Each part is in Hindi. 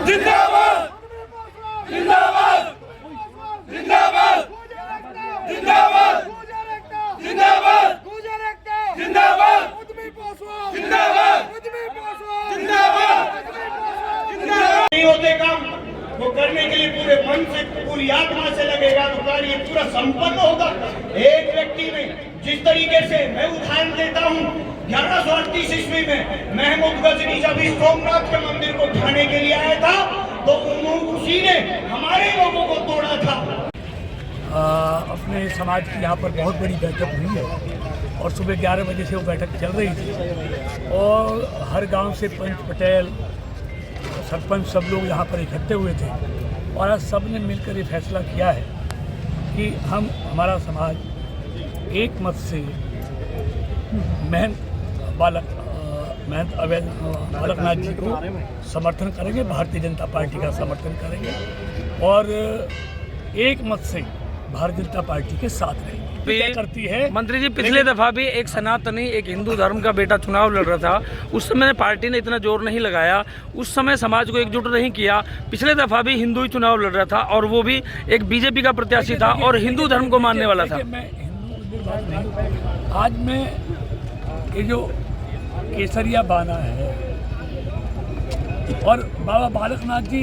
जिंदाबाद जिंदाबाद जिंदाबाद जिंदाबाद जिंदाबाद जिंदाबाद नहीं होते काम वो करने के लिए पूरे मन से पूरी आत्मा से लगेगा तो कार्य पूरा संपन्न होगा। एक व्यक्ति में जिस तरीके से मैं उदाहरण देता हूँ 1138 ईस्वी में महमूद गजनी जब इस सोमनाथ के मंदिर को ढाने के लिए आया था तो उसी ने हमारे लोगों को तोड़ा था। अपने समाज की यहाँ पर बहुत बड़ी बैठक हुई है और सुबह 11 बजे से वो बैठक चल रही थी और हर गांव से पंच पटेल सरपंच सब लोग यहाँ पर इकट्ठे हुए थे और आज सब ने मिलकर ये फैसला किया है कि हमारा समाज एक मत से महंत बालकनाथ जी को समर्थन करेंगे, भारतीय जनता पार्टी का समर्थन करेंगे और एक मत से भारतीय जनता पार्टी के साथ रहेंगे। क्या करती है मंत्री जी, पिछले दफा भी एक सनातनी एक हिंदू धर्म का बेटा चुनाव लड़ रहा था, उस समय पार्टी ने इतना जोर नहीं लगाया, उस समय समाज को एकजुट नहीं किया। पिछले दफा भी हिंदू ही चुनाव लड़ रहा था और वो भी एक बीजेपी का प्रत्याशी था और हिंदू धर्म को मानने वाला था। मैं हिंदू बात नहीं, आज मैं ये जो केसरिया बाना है और बाबा बालकनाथ जी,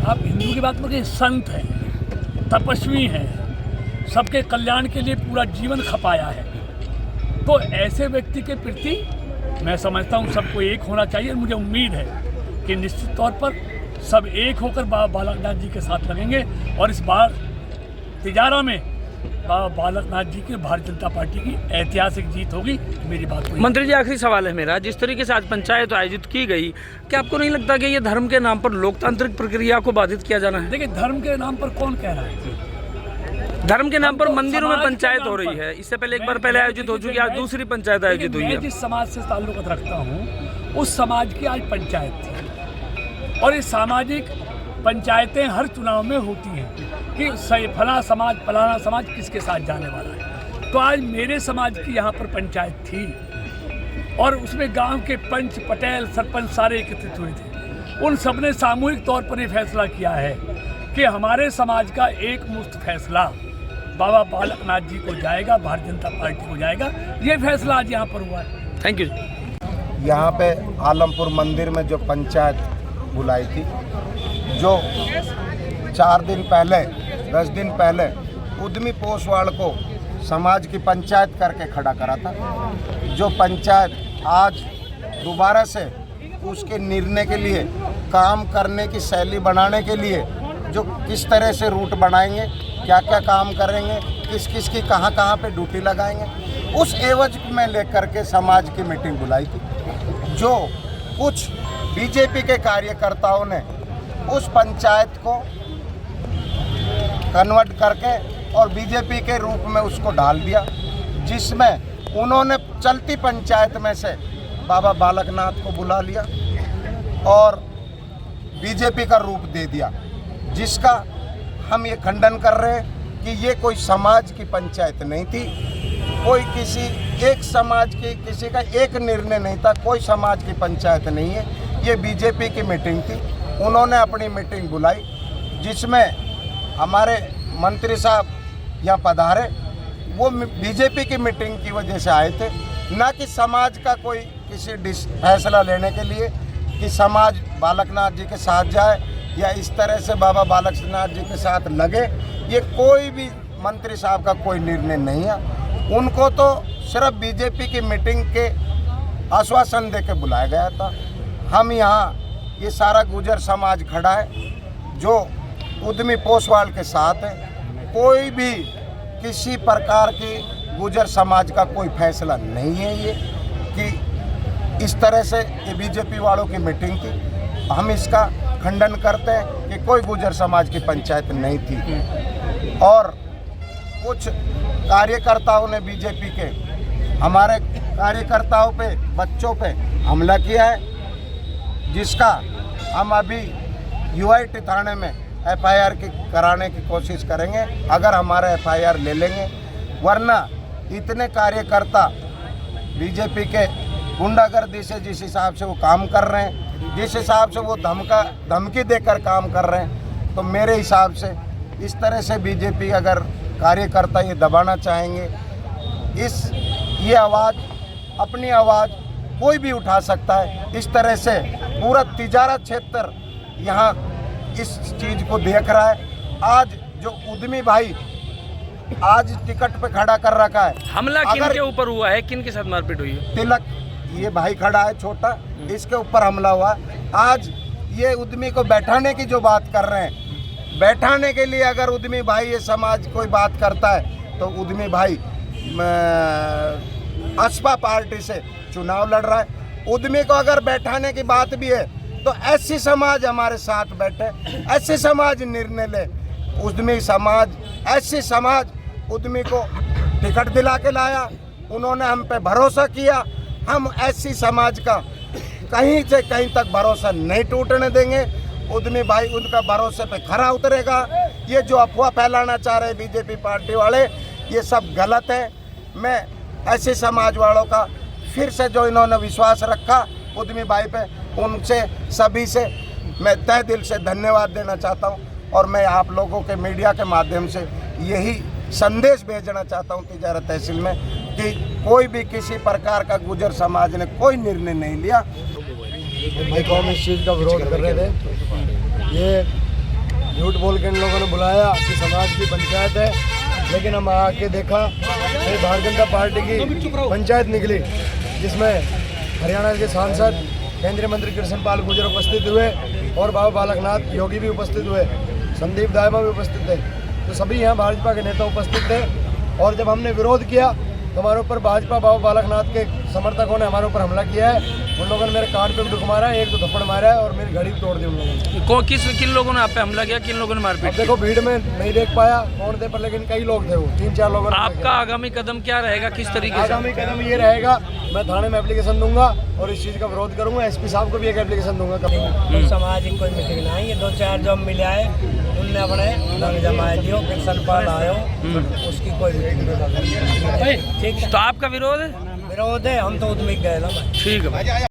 आप हिंदू की बात में संत हैं, तपस्वी हैं, सबके कल्याण के लिए पूरा जीवन खपाया है, तो ऐसे व्यक्ति के प्रति मैं समझता हूँ सबको एक होना चाहिए। मुझे उम्मीद है कि निश्चित तौर पर सब एक होकर बाबा बालकनाथ जी के साथ लगेंगे और इस बार तिजारा में बाबा बालकनाथ जी की भारतीय जनता पार्टी की ऐतिहासिक जीत होगी। मेरी बात हुई। मंत्री जी, आखिरी सवाल है मेरा, जिस तरीके से आज पंचायत आयोजित की गई, क्या आपको नहीं लगता कि ये धर्म के नाम पर लोकतांत्रिक प्रक्रिया को बाधित किया जाना है? देखिए, धर्म के नाम पर कौन कह रहा है? धर्म के नाम पर मंदिरों में पंचायत हो रही है। इससे पहले एक बार पहले आयोजित हो चुकी है, आज दूसरी पंचायत आयोजित हुई है। मैं जिस समाज से ताल्लुक रखता हूँ उस समाज की आज पंचायत थी और ये सामाजिक पंचायतें हर चुनाव में होती हैं कि फलाना समाज किसके साथ जाने वाला है। तो आज मेरे समाज की यहाँ पर पंचायत थी और उसमें गांव के पंच पटेल सरपंच सारे एकत्रित हुए थे। उन सब ने सामूहिक तौर पर ये फैसला किया है कि हमारे समाज का एक मुश्त फैसला बाबा बालकनाथ जी को जाएगा, भारतीय जनता पार्टी को जाएगा। ये फैसला आज यहाँ पर हुआ है। Thank you. यहाँ पे आलमपुर मंदिर में जो पंचायत बुलाई थी, जो 4 दिन पहले 10 दिन पहले उद्यमी पोसवाड़ को समाज की पंचायत करके खड़ा करा था, जो पंचायत आज दोबारा से उसके निर्णय के लिए, काम करने की शैली बनाने के लिए जो किस तरह से रूट बनाएंगे, क्या क्या काम करेंगे, किस किस की कहाँ कहाँ पे ड्यूटी लगाएंगे, उस एवज में लेकर के समाज की मीटिंग बुलाई थी। जो कुछ बीजेपी के कार्यकर्ताओं ने उस पंचायत को कन्वर्ट करके और बीजेपी के रूप में उसको डाल दिया, जिसमें उन्होंने चलती पंचायत में से बाबा बालकनाथ को बुला लिया और बीजेपी का रूप दे दिया, जिसका हम ये खंडन कर रहे हैं कि ये कोई समाज की पंचायत नहीं थी, कोई किसी एक समाज की किसी का एक निर्णय नहीं था, कोई समाज की पंचायत नहीं है, ये बीजेपी की मीटिंग थी। उन्होंने अपनी मीटिंग बुलाई जिसमें हमारे मंत्री साहब यहाँ पधारे, वो बीजेपी की मीटिंग की वजह से आए थे, ना कि समाज का कोई किसी फैसला लेने के लिए कि समाज बालकनाथ जी के साथ जाए या इस तरह से बाबा बालकनाथ जी के साथ लगे। ये कोई भी मंत्री साहब का कोई निर्णय नहीं है। उनको तो सिर्फ बीजेपी की मीटिंग के आश्वासन दे के बुलाया गया था। हम यहाँ ये सारा गुजर समाज खड़ा है जो उद्यमी पोसवाड़ के साथ है। कोई भी किसी प्रकार की गुजर समाज का कोई फैसला नहीं है ये कि इस तरह से ये बीजेपी वालों की मीटिंग थी। हम इसका खंडन करते हैं कि कोई गुजर समाज की पंचायत नहीं थी और कुछ कार्यकर्ताओं ने बीजेपी के हमारे कार्यकर्ताओं पे, बच्चों पे हमला किया है, जिसका हम अभी यूआईटी थाने में एफआईआर कराने की कोशिश करेंगे, अगर हमारा एफआईआर ले लेंगे। वरना इतने कार्यकर्ता बीजेपी के गुंडागर्दी से जिस हिसाब से वो काम कर रहे हैं, जिस हिसाब से वो धमकी देकर काम कर रहे हैं, तो मेरे हिसाब से इस तरह से बीजेपी अगर कार्यकर्ता ये दबाना चाहेंगे, ये आवाज़, अपनी आवाज़ कोई भी उठा सकता है। इस तरह से पूरा तिजारत क्षेत्र यहाँ इस चीज़ को देख रहा है। आज जो उद्यमी भाई आज टिकट पे खड़ा कर रखा है, हमला किन के ऊपर हुआ है, किन के साथ मारपीट हुई है? तिलक, ये भाई खड़ा है छोटा, इसके ऊपर हमला हुआ। आज ये उद्यमी को बैठाने की जो बात कर रहे हैं, बैठाने के लिए अगर उद्यमी भाई ये समाज कोई बात करता है तो उद्यमी भाई असपा पार्टी से चुनाव लड़ रहा है। उद्यमी को अगर बैठाने की बात भी है तो ऐसी समाज हमारे साथ बैठे, ऐसी समाज निर्णय ले। उद्यमी समाज, ऐसी समाज उद्यमी को टिकट दिला के लाया, उन्होंने हम पे भरोसा किया। हम ऐसी समाज का कहीं से कहीं तक भरोसा नहीं टूटने देंगे। उद्यमी भाई उनका भरोसे पे खरा उतरेगा। ये जो अफवाह फैलाना चाह रहे बीजेपी पार्टी वाले, ये सब गलत है। मैं ऐसे समाज वालों का फिर से जो इन्होंने विश्वास रखा उद्यमी भाई पे, उनसे सभी से मैं तहे दिल से धन्यवाद देना चाहता हूँ। और मैं आप लोगों के मीडिया के माध्यम से यही संदेश भेजना चाहता हूँ तिजारत तहसील में कि कोई भी किसी प्रकार का गुर्जर समाज ने कोई निर्णय नहीं लिया। भाई कौन इस चीज़ का विरोध कर रहे थे। ये झूठ बोल के इन लोगों ने बुलाया कि समाज की पंचायत है, लेकिन हम आके देखा तो भारतीय जनता पार्टी की पंचायत निकली, जिसमें हरियाणा के सांसद केंद्रीय मंत्री कृष्णपाल गुर्जर उपस्थित हुए और बाबा बालकनाथ योगी भी उपस्थित हुए, संदीप दायमा भी उपस्थित थे। तो सभी यहाँ भाजपा के नेता उपस्थित थे। और जब हमने विरोध किया तो हमारे ऊपर भाजपा बाबा बालकनाथ के समर्थकों ने हमारे ऊपर हमला किया है। उन लोगों ने मेरे कान पे भी दुख मारा है, एक दो थप्पड़ मारा है और मेरी घड़ी भी तोड़ दी उन लोगों ने। किन लोगों ने आप पे हमला किया, किन लोगों ने मारपीट? देखो भीड़ में नहीं देख पाया कौन थे, पर लेकिन कई लोग थे, वो 3-4 लोगों ने। आपका आगामी कदम क्या रहेगा, किस तरीके से? आगामी कदम ये रहेगा, मैं थाने में एप्लीकेशन दूंगा और इस चीज़ का विरोध करूंगा। एसपी साहब को भी एक एप्लीकेशन दूंगा। तो समाज की कोई मीटिंग नहीं, ये 2-4 जो मिले आए उनने अपने रंग जमाए दियो, फिर पाल आयो, उसकी कोई मीटिंग नहीं। ठीक है, तो आपका विरोध है? विरोध है, हम तो उद्यमी गए ना। ठीक है भाई।